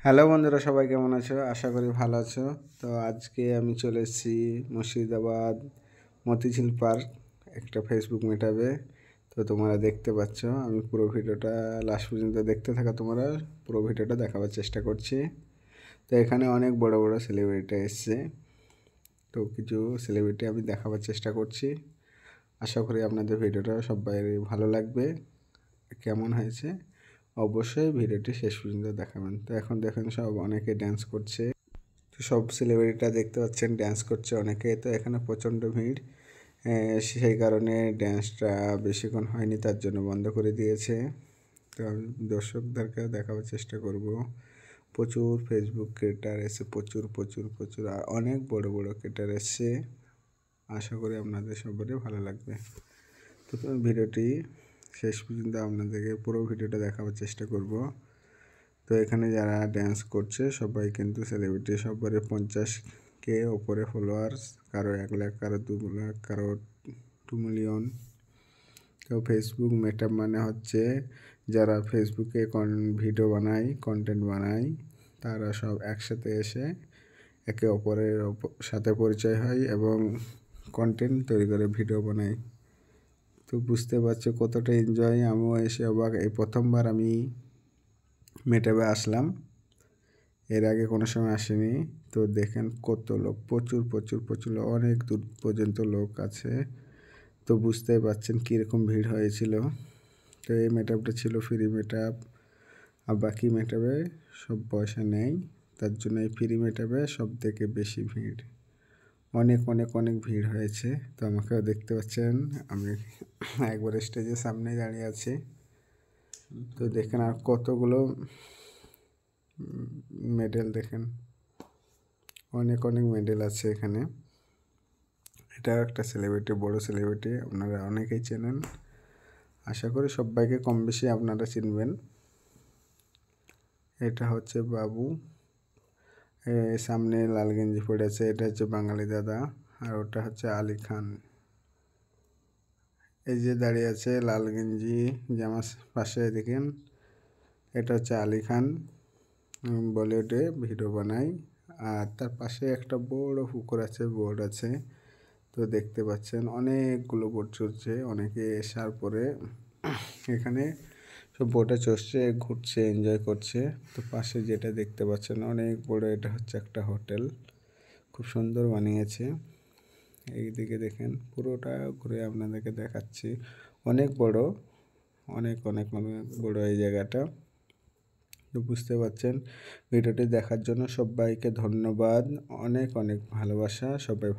Hello বন্ধুরা, সবাই কেমন আছো? আশা করি ভালো আছো। তো আজকে আমি চলে এসেছি মুর্শিদাবাদ মতিঝিল পার্ক একটা ফেসবুক মিটআপে। তো তোমরা দেখতে পাচ্ছ, আমি পুরো ভিডিওটা লাস্ট পর্যন্ত দেখতে থাকা, তোমরা পুরো ভিডিওটা দেখাবার চেষ্টা করছি। তো এখানে অনেক বড় বড় সেলিব্রিটি এসছে, তো কিছু সেলিব্রিটি আমি দেখাবার চেষ্টা করছি। আশা করি আপনাদের ভিডিওটা সবাই ভালো লাগবে। কেমন হয়েছে অবশ্যই ভিডিওটি শেষ পর্যন্ত দেখাবেন। তো এখন দেখেন সব অনেকে ড্যান্স করছে, তো সব সেলিব্রিটিটা দেখতে পাচ্ছেন ড্যান্স করছে অনেকে। তো এখানে প্রচণ্ড ভিড়, সেই কারণে ড্যান্সটা বেশিক্ষণ হয়নি, তার জন্য বন্ধ করে দিয়েছে। তো আমি দর্শকদেরকে দেখাবার চেষ্টা করব। প্রচুর ফেসবুক ক্রিয়েটার এসে, প্রচুর প্রচুর প্রচুর আর অনেক বড় বড় ক্রিয়েটার এসছে। আশা করি আপনাদের সবারই ভালো লাগবে। তো ভিডিওটি শেষ পর্যন্ত আপনাদেরকে পুরো ভিডিওটা দেখাবার চেষ্টা করব। তো এখানে যারা ড্যান্স করছে সবাই কিন্তু সেলিব্রিটি, সবারই 50K ওপরে ফলোয়ার্স, কারো 1 লাখ, কারো 2 লাখ, কারো 2 মিলিয়ন। তো ফেসবুক মেটআপ মানে হচ্ছে যারা ফেসবুকে ভিডিও বানায়, কন্টেন্ট বানায়, তারা সব একসাথে এসে একে অপরের সাথে পরিচয় হয় এবং কন্টেন্ট তৈরি করে ভিডিও বানায়। তো বুঝতে পারছো কতটা এনজয়। আমিও এসে অবাক, এই প্রথমবার আমি মেটআপে আসলাম, এর আগে কোনো সময় আসিনি। তো দেখেন কত লোক, প্রচুর প্রচুর প্রচুর লোক, অনেক দূর পর্যন্ত লোক আছে। তো বুঝতেই পারছেন কীরকম ভিড় হয়েছিল। তো এই মেটআপটা ছিল ফ্রি মেটআপ, আর বাকি মেটআপে সব পয়সা নেই, তার জন্য এই ফ্রি মেটআপে সব থেকে বেশি ভিড়, অনেক অনেক অনেক ভিড় হয়েছে। তো আমাকেও দেখতে পাচ্ছেন, আমি একবার স্টেজের সামনেই দাঁড়িয়ে আছি। তো দেখেন আর কতগুলো মেডেল, দেখেন অনেক অনেক মেডেল আছে এখানে। এটাও একটা সেলিব্রিটি, বড় সেলিব্রিটি, আপনারা অনেকেই চেনেন। আশা করি সবাইকে কম বেশি আপনারা চিনবেন। এটা হচ্ছে বাবু, সামনে লাল গেঞ্জি পরে আছে, এটা হচ্ছে বাঙালি দাদা। আর ওটা হচ্ছে আলী খান, এই যে দাঁড়িয়ে আছে লাল গেঞ্জি জামার পাশে দেখেন, এটা হচ্ছে আলী খান, বলিউডে ভিডিও বানায়। আর তার পাশে একটা বড় পুকুর আছে, বোর্ড আছে। তো দেখতে পাচ্ছেন অনেকগুলো বোট চড়ছে, অনেকে আসার পরে এখানে সব বোটে চড়ছে, ঘুরছে, এনজয় করছে। তো পাশে যেটা দেখতে পাচ্ছেন অনেক বড়, এটা হচ্ছে একটা হোটেল, খুব সুন্দর বানিয়েছে। এইদিকে দেখেন পুরোটা ঘুরে আপনাদেরকে দেখাচ্ছি, অনেক বড়, অনেক অনেক অনেক বড় এই জায়গাটা। তো বুঝতে পারছেন। ভিডিওটি দেখার জন্য সবাইকে ধন্যবাদ, অনেক অনেক ভালোবাসা, সবাই